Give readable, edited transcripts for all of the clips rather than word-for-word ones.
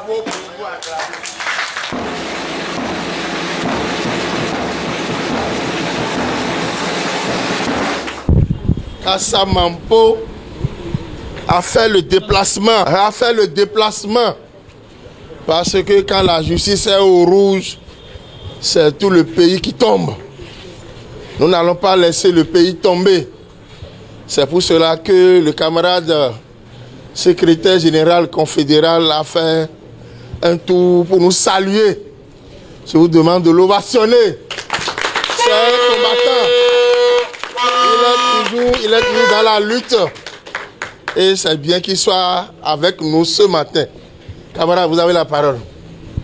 Bravo pour vous acclamer. Kassa Mampo a fait le déplacement, parce que quand la justice est au rouge, c'est tout le pays qui tombe. Nous n'allons pas laisser le pays tomber. C'est pour cela que le camarade secrétaire général confédéral a fait un tour pour nous saluer. Je vous demande de l'ovationner. C'est un combattant. Il est toujours dans la lutte. Et c'est bien qu'il soit avec nous ce matin. Camarade, vous avez la parole.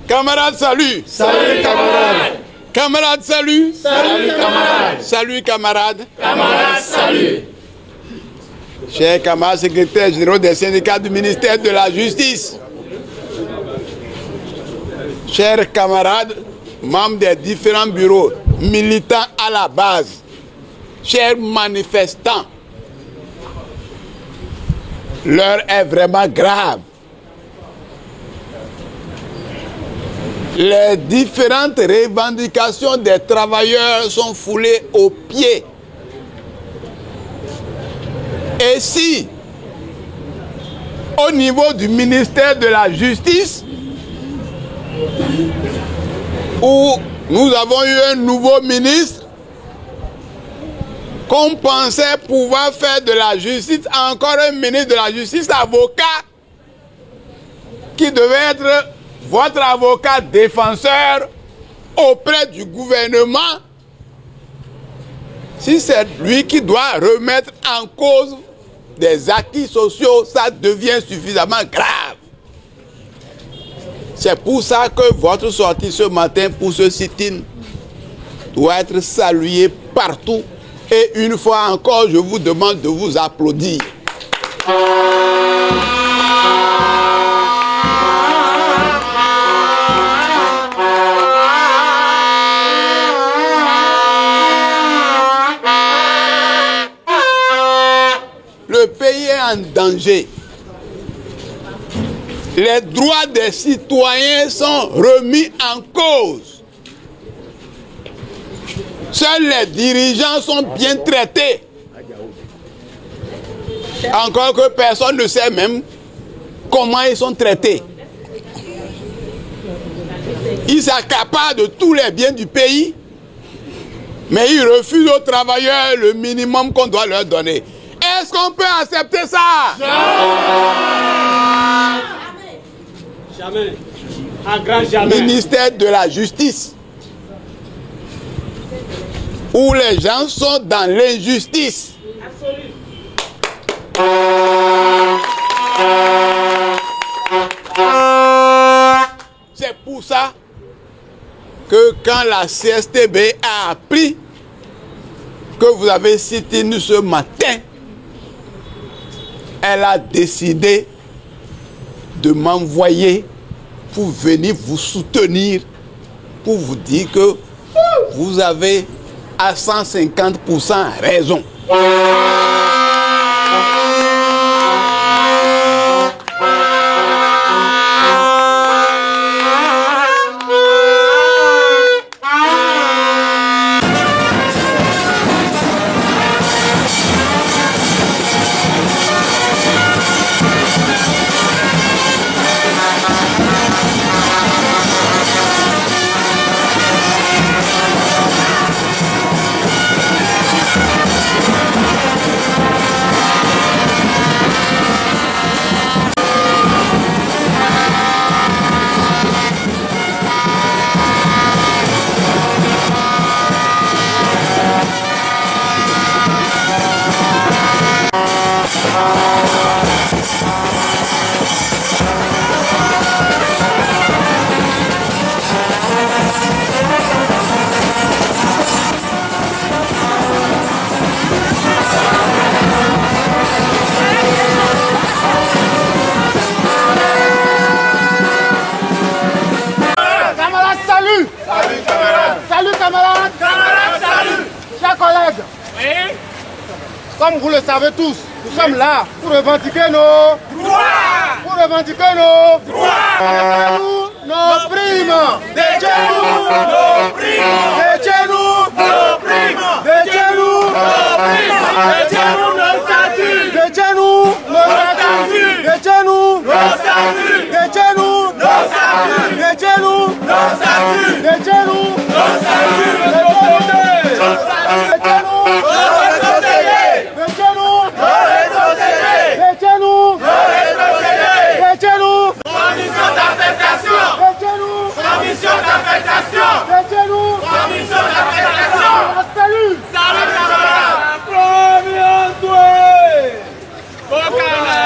Camarade, salut. Salut, camarade. Camarade, salut. Salut, camarade. Salut, camarade. Camarade, salut. Chers camarades secrétaires généraux des syndicats du ministère de la Justice, chers camarades, membres des différents bureaux, militants à la base, chers manifestants, l'heure est vraiment grave. Les différentes revendications des travailleurs sont foulées aux pieds. Et si, au niveau du ministère de la Justice, où nous avons eu un nouveau ministre, qu'on pensait pouvoir faire de la justice encore un ministre de la Justice avocat, qui devait être votre avocat défenseur auprès du gouvernement, si c'est lui qui doit remettre en cause des acquis sociaux, ça devient suffisamment grave. C'est pour ça que votre sortie ce matin pour ce sit-in doit être saluée partout. Et une fois encore, je vous demande de vous applaudir. Le pays est en danger. Les droits des citoyens sont remis en cause. Seuls les dirigeants sont bien traités. Encore que personne ne sait même comment ils sont traités. Ils s'accaparent de tous les biens du pays, mais ils refusent aux travailleurs le minimum qu'on doit leur donner. Est-ce qu'on peut accepter ça? Jamais. Un grand jamais. Ministère de la Justice, où les gens sont dans l'injustice. C'est pour ça que quand la CSTB a appris que vous avez cité nous ce matin, elle a décidé de m'envoyer pour venir vous soutenir, pour vous dire que vous avez à 150% raison. Comme vous le savez tous, nous sommes là pour revendiquer nos droits. Pour revendiquer nos droits, nos primes, détiens-nous nos primes, détiens-nous nos primes, détiens-nous nos primes, détiens-nous nos statuts, détiens-nous nos statuts, détiens-nous nos statuts, détiens-nous nos statuts, détiens-nous nos statuts, détiens-nous nos statuts, commission d'affectation, commission d'affectation, commission d'affectation. Salut, salut camarades. Premier doué. Au Canada.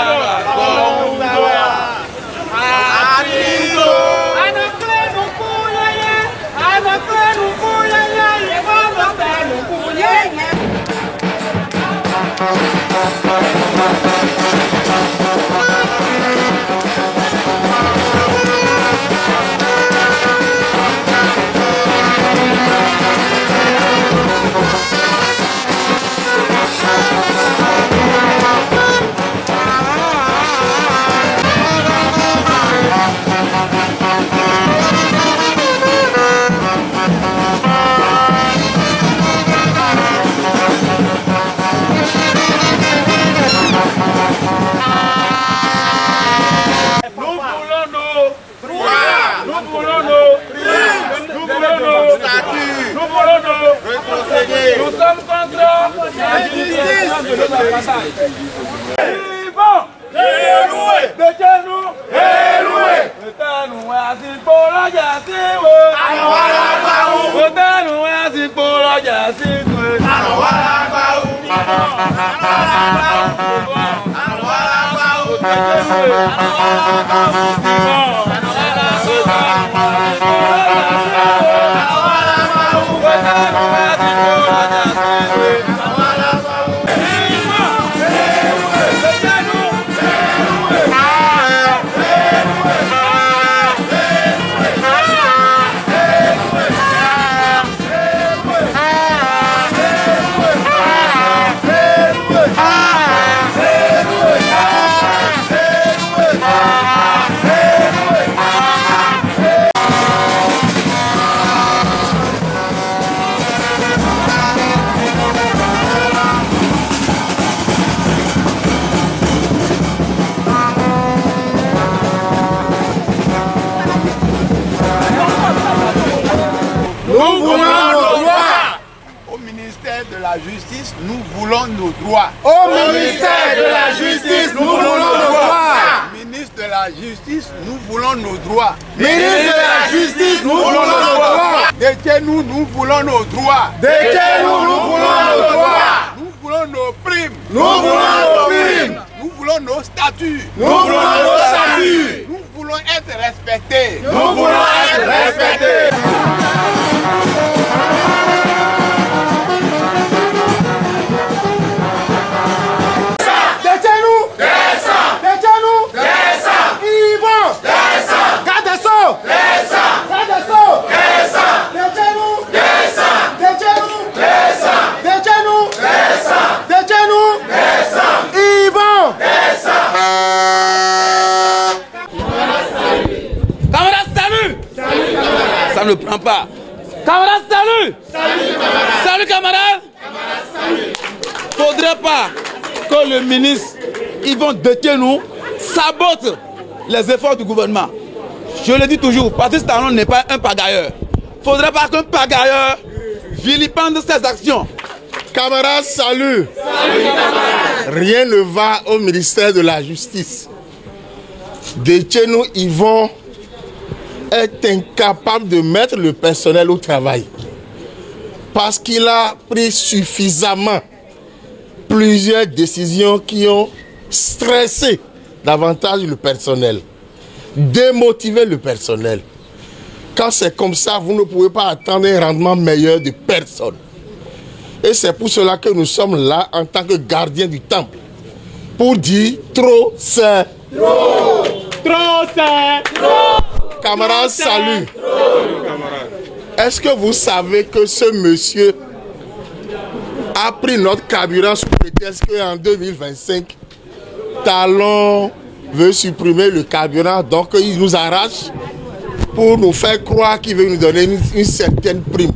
Nous sommes contre l'injustice de notre passage. Vivons! Déloué! Détiens-nous! Déloué! Détiens-nous ainsi pour la justice! Détiens-nous ainsi pour la justice! La justice, nous voulons nos droits. Au ministère de la Justice, nous voulons nos droits. Ministre de la Justice, nous voulons nos droits. Ministre de la Justice, nous voulons nos droits. Détiens-nous, nous voulons nos droits. Détiens-nous, nous voulons nos droits. Nous voulons nos primes. Nous voulons nos primes. Nous voulons nos statuts. Nous voulons nos statuts. Nous voulons être respectés. Nous voulons être respectés. Ça ne prend pas. Camarades, salut. Salut camarades. Salut camarades. Faudrait pas que le ministre Yvon Détiens-nous sabote les efforts du gouvernement. Je le dis toujours, Patrice Talon n'est pas un pagailleur. Faudrait pas qu'un pagailleur vilipende ses actions. Camarades, salut. Salut camarades. Rien ne va au ministère de la Justice. Détiens-nous Yvon est incapable de mettre le personnel au travail parce qu'il a pris suffisamment plusieurs décisions qui ont stressé davantage le personnel, démotivé le personnel. Quand c'est comme ça, vous ne pouvez pas attendre un rendement meilleur de personne. Et c'est pour cela que nous sommes là en tant que gardiens du temple pour dire trop c'est trop. Trop c'est trop. Camarades, salut. Est-ce que vous savez que ce monsieur a pris notre carburant sous prétexte qu'en 2025, Talon veut supprimer le carburant, donc il nous arrache pour nous faire croire qu'il veut nous donner une certaine prime.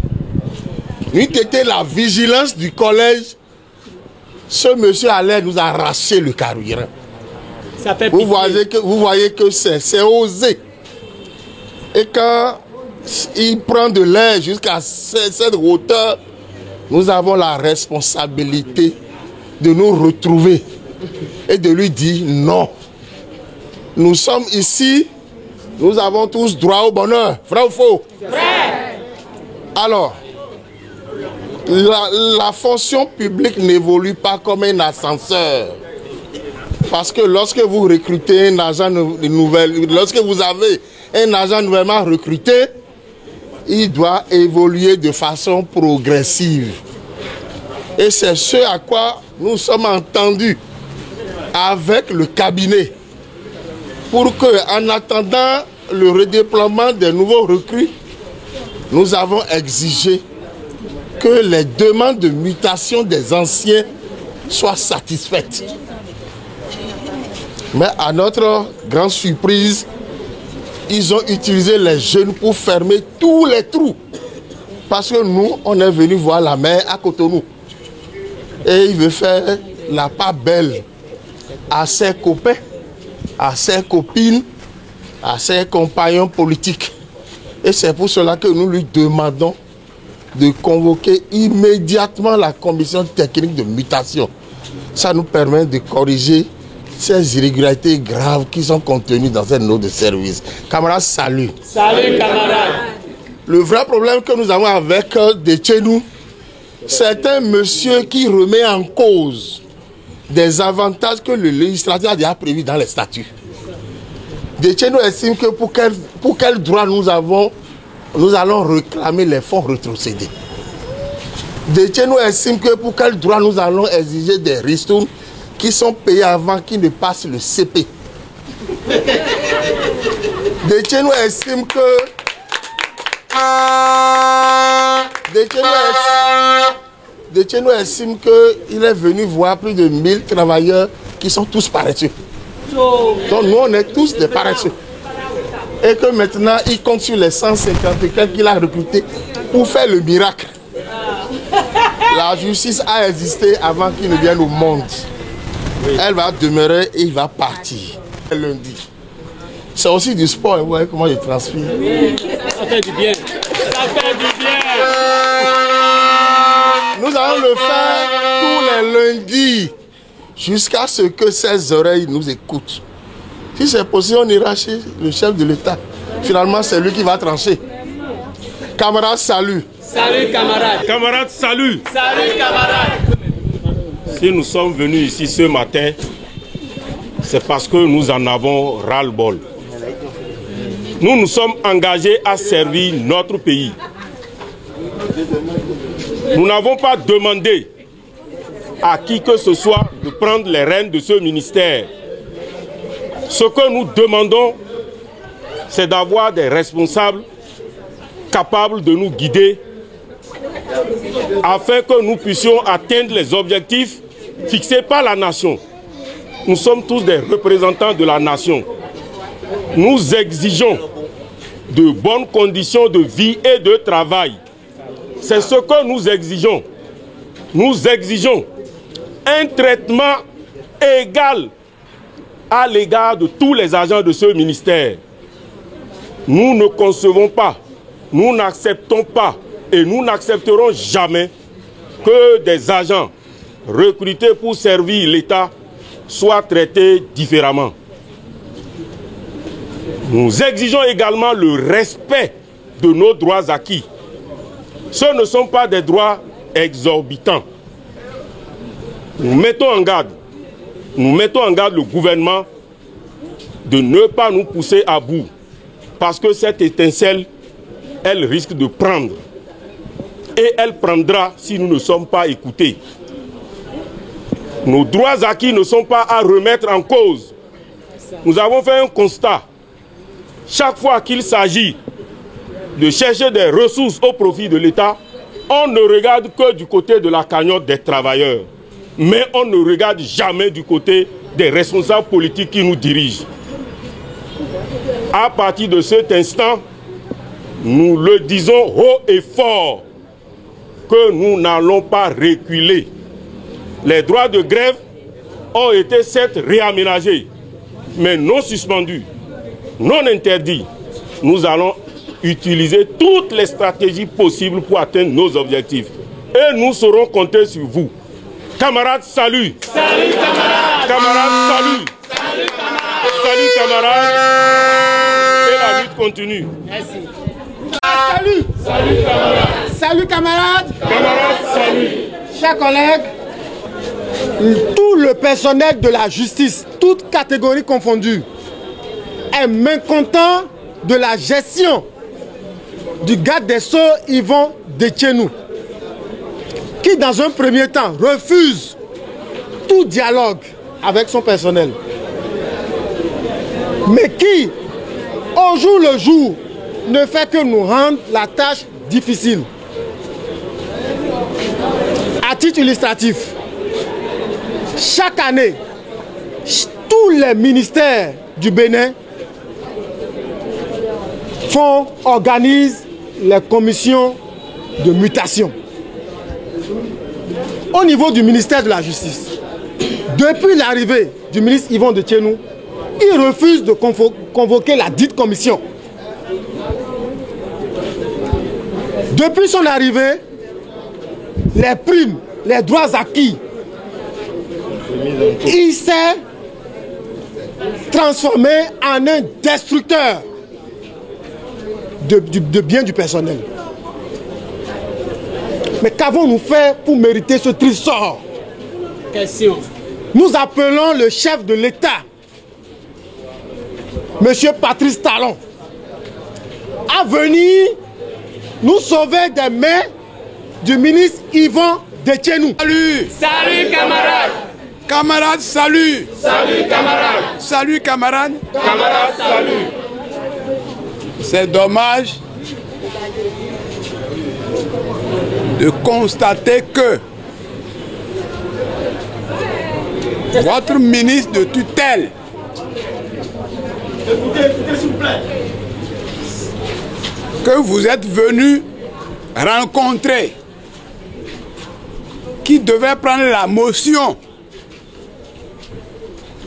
Nous était la vigilance du collège. Ce monsieur allait nous arracher le carburant. Vous voyez que c'est osé. Et quand il prend de l'air jusqu'à cette hauteur, nous avons la responsabilité de nous retrouver et de lui dire non. Nous sommes ici, nous avons tous droit au bonheur. Vrai ou faux? Vrai. Alors, la fonction publique n'évolue pas comme un ascenseur. Parce que lorsque vous recrutez un agent lorsque vous avez un agent nouvellement recruté, il doit évoluer de façon progressive. Et c'est ce à quoi nous sommes entendus avec le cabinet. Pour que, en attendant le redéploiement des nouveaux recrues, nous avons exigé que les demandes de mutation des anciens soient satisfaites. Mais à notre grande surprise, ils ont utilisé les jeunes pour fermer tous les trous. Parce que nous, on est venu voir la mer à Cotonou. Et il veut faire la part belle à ses copains, à ses copines, à ses compagnons politiques. Et c'est pour cela que nous lui demandons de convoquer immédiatement la commission technique de mutation. Ça nous permet de corriger ces irrégularités graves qui sont contenues dans cette note de service. Camarades, salut. Salut, camarades. Le vrai problème que nous avons avec Detchenou, c'est un monsieur qui remet en cause des avantages que le législateur a déjà prévus dans les statuts. Detchenou estime que pour quel droit nous allons réclamer les fonds rétrocédés. Detchenou estime que pour quel droit nous allons exiger des ristournes qui sont payés avant qu'ils ne passent le CP. Detchenou estime que Detchenou estime qu'il est venu voir plus de 1000 travailleurs qui sont tous paresseux. Donc nous on est tous des paresseux. Et que maintenant il compte sur les 150 qu'il a recrutés pour faire le miracle. La justice a existé avant qu'il ne vienne au monde. Elle va demeurer et il va partir lundi. C'est aussi du sport, vous voyez comment il transpire. Ça fait du bien. Ça fait du bien. Nous allons le faire tous les lundis jusqu'à ce que ses oreilles nous écoutent. Si c'est possible, on ira chez le chef de l'État. Finalement, c'est lui qui va trancher. Camarades, salut. Salut, camarades. Camarades, salut. Salut, camarades. Si nous sommes venus ici ce matin, c'est parce que nous en avons ras-le-bol. Nous nous sommes engagés à servir notre pays. Nous n'avons pas demandé à qui que ce soit de prendre les rênes de ce ministère. Ce que nous demandons, c'est d'avoir des responsables capables de nous guider afin que nous puissions atteindre les objectifs fixés par la nation. Nous sommes tous des représentants de la nation. Nous exigeons de bonnes conditions de vie et de travail. C'est ce que nous exigeons. Nous exigeons un traitement égal à l'égard de tous les agents de ce ministère. Nous ne concevons pas, nous n'acceptons pas et nous n'accepterons jamais que des agents recrutés pour servir l'État soient traités différemment. Nous exigeons également le respect de nos droits acquis. Ce ne sont pas des droits exorbitants. Nous mettons en garde le gouvernement de ne pas nous pousser à bout. Parce que cette étincelle, elle risque de prendre. Et elle prendra si nous ne sommes pas écoutés. Nos droits acquis ne sont pas à remettre en cause. Nous avons fait un constat. Chaque fois qu'il s'agit de chercher des ressources au profit de l'État, on ne regarde que du côté de la cagnotte des travailleurs. Mais on ne regarde jamais du côté des responsables politiques qui nous dirigent. À partir de cet instant, nous le disons haut et fort que nous n'allons pas reculer. Les droits de grève ont été certes réaménagés, mais non suspendus, non interdits. Nous allons utiliser toutes les stratégies possibles pour atteindre nos objectifs. Et nous saurons compter sur vous. Camarades, salut. Salut, camarades. Camarades, salut. Salut, camarades. Salut, camarades. Et la lutte continue. Merci. Salut. Salut, camarades. Salut, camarades. Camarades, salut. Chers collègues, tout le personnel de la justice, toutes catégories confondues, est mécontent de la gestion du garde des Sceaux Yvon Detchenou, qui dans un premier temps refuse tout dialogue avec son personnel, mais qui, au jour le jour, ne fait que nous rendre la tâche difficile. À titre illustratif, chaque année, tous les ministères du Bénin organisent les commissions de mutation. Au niveau du ministère de la Justice, depuis l'arrivée du ministre Yvon Detchenou, il refuse de convoquer la dite commission. Depuis son arrivée, les primes, les droits acquis, il s'est transformé en un destructeur de biens du personnel. Mais qu'avons-nous fait pour mériter ce triste sort? Question. Nous appelons le chef de l'État, M. Patrice Talon, à venir nous sauver des mains du ministre Yvon Detchenou. Salut. Salut, camarades. Camarades, salut. Salut, camarades. Salut, camarades. Camarades, salut. C'est dommage de constater que votre ministre de tutelle que vous êtes venu rencontrer, qui devait prendre la motion,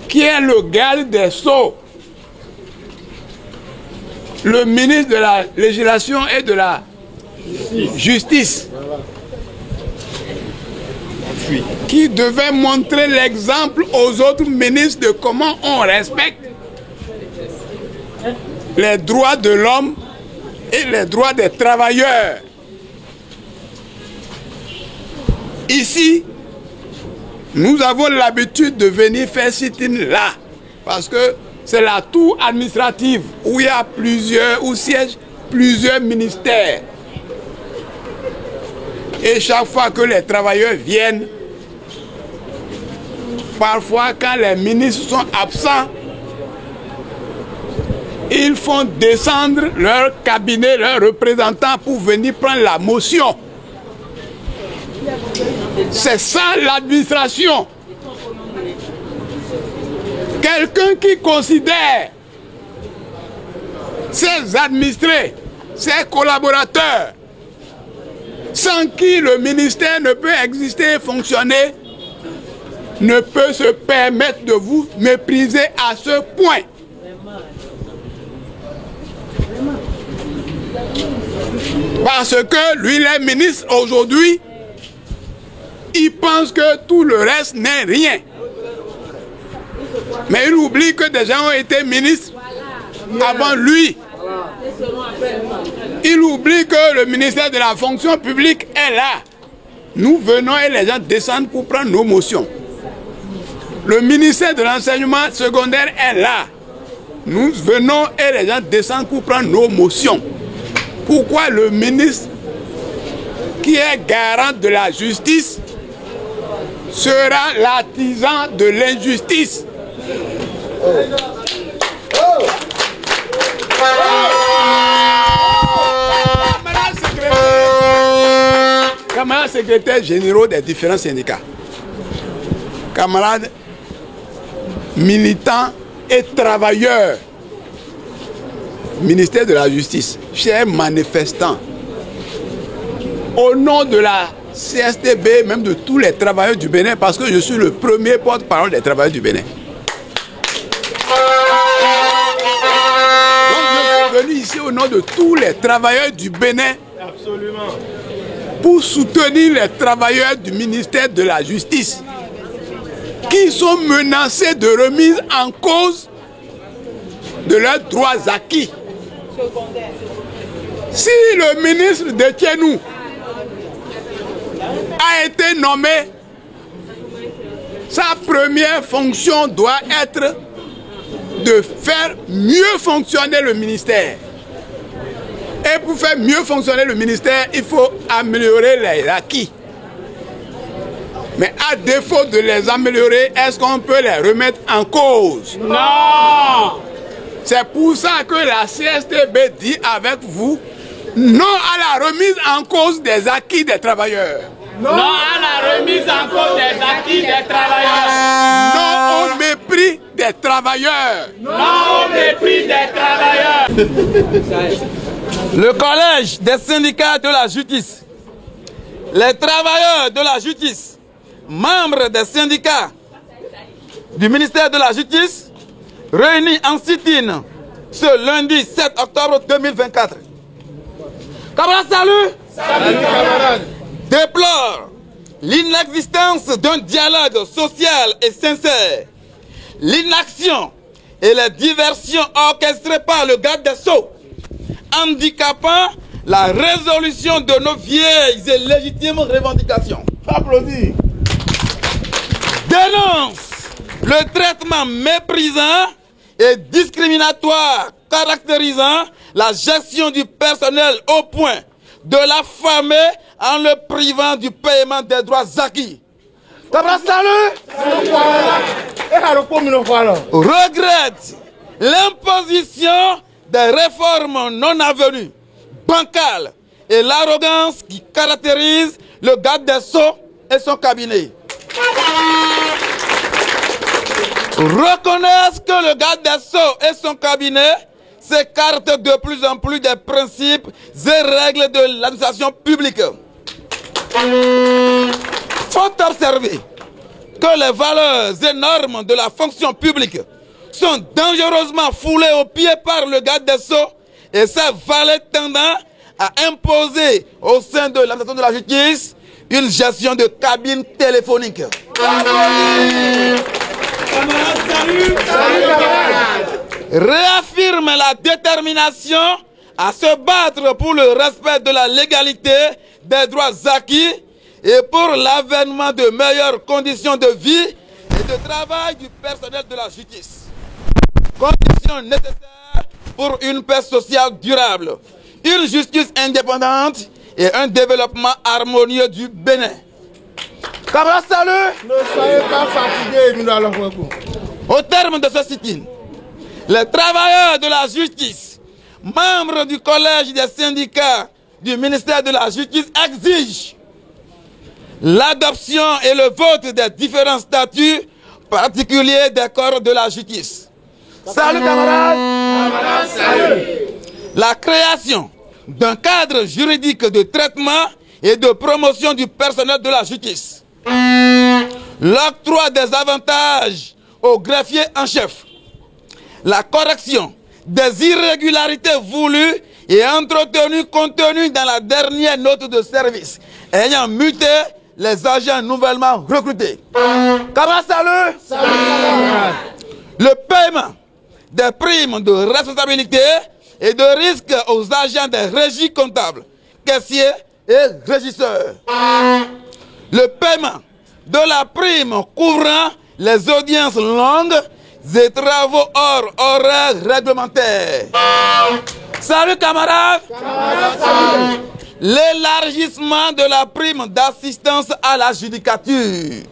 qui est le garde des Sceaux, le ministre de la législation et de la justice, qui devait montrer l'exemple aux autres ministres de comment on respecte les droits de l'homme et les droits des travailleurs. Ici, nous avons l'habitude de venir faire sit-in là, parce que c'est la tour administrative où il y a où siègent plusieurs ministères. Et chaque fois que les travailleurs viennent, parfois quand les ministres sont absents, ils font descendre leur cabinet, leurs représentants pour venir prendre la motion. C'est ça l'administration. Quelqu'un qui considère ses administrés, ses collaborateurs, sans qui le ministère ne peut exister et fonctionner, ne peut se permettre de vous mépriser à ce point. Parce que lui, il est ministre aujourd'hui, il pense que tout le reste n'est rien. Mais il oublie que des gens ont été ministres avant lui. Il oublie que le ministère de la fonction publique est là. Nous venons et les gens descendent pour prendre nos motions. Le ministère de l'enseignement secondaire est là. Nous venons et les gens descendent pour prendre nos motions. Pourquoi le ministre qui est garant de la justice sera l'artisan de l'injustice? Camarades secrétaires généraux des différents syndicats, camarades militants et travailleurs, ministère de la Justice, chers manifestants, au nom de la CSTB, même de tous les travailleurs du Bénin, parce que je suis le premier porte-parole des travailleurs du Bénin. Donc je suis venu ici au nom de tous les travailleurs du Bénin. Absolument. Pour soutenir les travailleurs du ministère de la Justice qui sont menacés de remise en cause de leurs droits acquis. Si le ministre de Tchenou a été nommé, sa première fonction doit être de faire mieux fonctionner le ministère. Et pour faire mieux fonctionner le ministère, il faut améliorer les acquis. Mais à défaut de les améliorer, est-ce qu'on peut les remettre en cause? Non! C'est pour ça que la CSTB dit avec vous non à la remise en cause des acquis des travailleurs. Non à la remise en cause des acquis des travailleurs. Non au mépris des travailleurs. Non au mépris des travailleurs. Le collège des syndicats de la justice, les travailleurs de la justice, membres des syndicats du ministère de la Justice, réunis en sit-in ce lundi 7 octobre 2024. Camarades, salut! Salut camarades! Déplore l'inexistence d'un dialogue social et sincère, l'inaction et les diversions orchestrées par le garde des Sceaux, handicapant la résolution de nos vieilles et légitimes revendications. Applaudis! Dénonce le traitement méprisant et discriminatoire caractérisant la gestion du personnel au point de l'affamer en le privant du paiement des droits acquis. Camarades, salut! Regrette l'imposition des réformes non avenues, bancales et l'arrogance qui caractérise le garde des Sceaux et son cabinet. Reconnaissent que le garde des Sceaux et son cabinet s'écartent de plus en plus des principes et règles de l'administration publique. Faut observer que les valeurs et normes de la fonction publique sont dangereusement foulées aux pieds par le garde des Sceaux et ses valets tendant à imposer au sein de l'administration de la justice une gestion de cabine téléphonique. Réaffirme la détermination à se battre pour le respect de la légalité des droits acquis et pour l'avènement de meilleures conditions de vie et de travail du personnel de la justice. Conditions nécessaires pour une paix sociale durable, une justice indépendante et un développement harmonieux du Bénin. Camarades, salut! Ne soyez pas fatigués, nous allons beaucoup. Au terme de ce sit-in, les travailleurs de la justice, membres du collège des syndicats du ministère de la Justice, exigent l'adoption et le vote des différents statuts particuliers des corps de la justice. Salut camarades! Camarades, salut! La création d'un cadre juridique de traitement et de promotion du personnel de la justice. L'octroi des avantages aux greffiers en chef. La correction des irrégularités voulues et entretenues contenues dans la dernière note de service ayant muté les agents nouvellement recrutés. Camarades, salut! Salut camarades! Le paiement des primes de responsabilité et de risque aux agents des régies comptables, caissiers et régisseurs. Le paiement de la prime couvrant les audiences longues et travaux hors horaires réglementaires. Salut camarades! Camarades, salut! L'élargissement de la prime d'assistance à la judicature.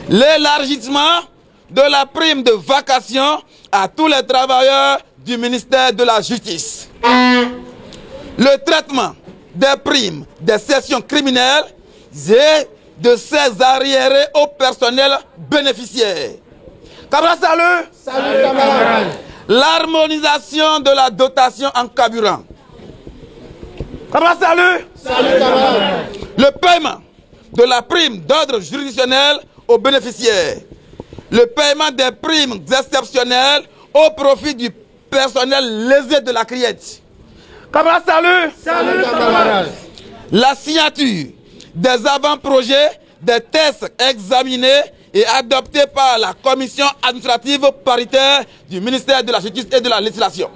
L'élargissement de la prime de vacation à tous les travailleurs du ministère de la Justice. Le traitement des primes des sessions criminelles et de ses arriérés au personnel bénéficiaire. Camarades, salut. Salut, camarades. L'harmonisation de la dotation en carburant. Camarades, salut. Salut, camarades. Le paiement de la prime d'ordre juridictionnel aux bénéficiaires. Le paiement des primes exceptionnelles au profit du personnel lésé de la criette. Camarades, salut. Salut, camarades. La signature des avant-projets des tests examinés et adoptés par la commission administrative paritaire du ministère de la Justice et de la Législation.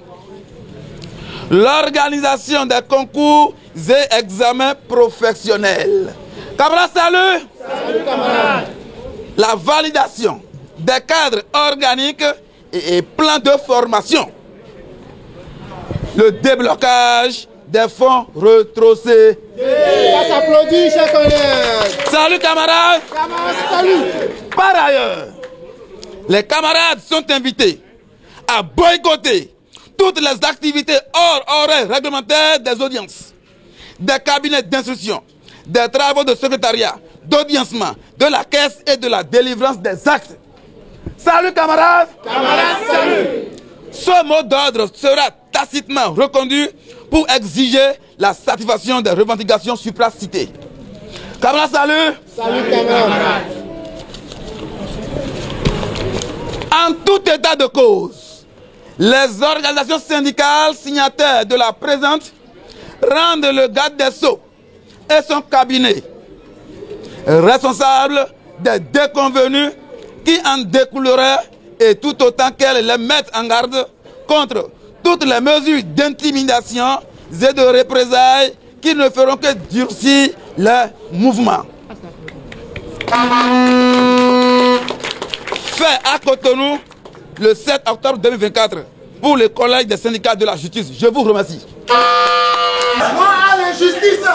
L'organisation des concours et examens professionnels. Camarades, salut. Salut, camarades. La validation des cadres organiques et plans de formation. Le déblocage des fonds retrocés. Ça s'applaudit, chers collègues. Salut camarades. Camarades, salut. Par ailleurs, les camarades sont invités à boycotter toutes les activités hors horaires réglementaires des audiences, des cabinets d'instruction, des travaux de secrétariat, d'audiencement, de la caisse et de la délivrance des actes. Salut camarades. Camarades, salut. Ce mot d'ordre sera tacitement reconduit pour exiger la satisfaction des revendications supracitées. Camarades, salut. Salut, camarades. En tout état de cause, les organisations syndicales signataires de la présente rendent le garde des Sceaux et son cabinet responsables des déconvenus qui en découleraient et tout autant qu'elles les mettent en garde contre toutes les mesures d'intimidation et de représailles qui ne feront que durcir les mouvements. Fait à Cotonou le 7 octobre 2024 pour le Collège des syndicats de la justice. Je vous remercie. Non à l'injustice.